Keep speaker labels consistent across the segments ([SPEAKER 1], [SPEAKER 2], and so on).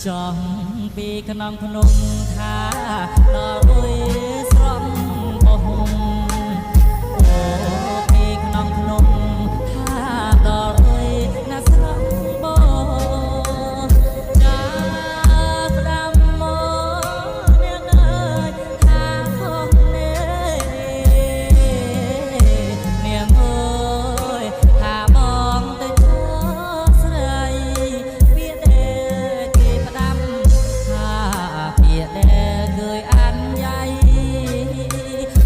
[SPEAKER 1] ចង់ពីក្នុងភ្នំថាដល់អុយស្រំបោះអូពីក្នុងភ្នំថាដល់អុយណាស្រំបោះចាផ្ដាំមកនាងអើយថាខុសនេះនាងអើយថាបងទៅស្រីវាដែលគេផ្ដាំថាវាដែលឃើញអានយ៉ៃ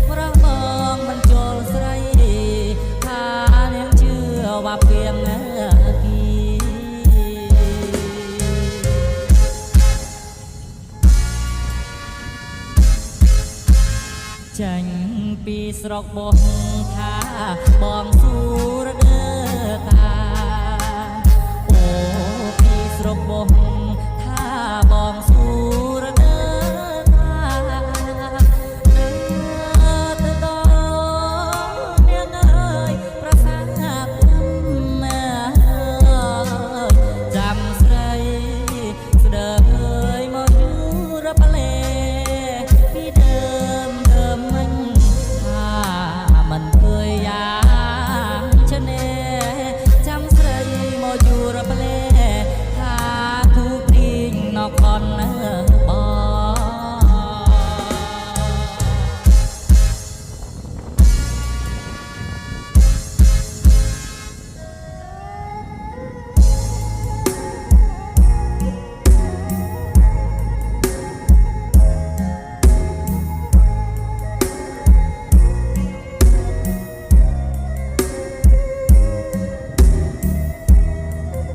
[SPEAKER 1] ប្រងបងមិនចូលស្រីថានាងជឿว่าเพียงគីចាញ់ពីស្រុកបោះថាបងសួរ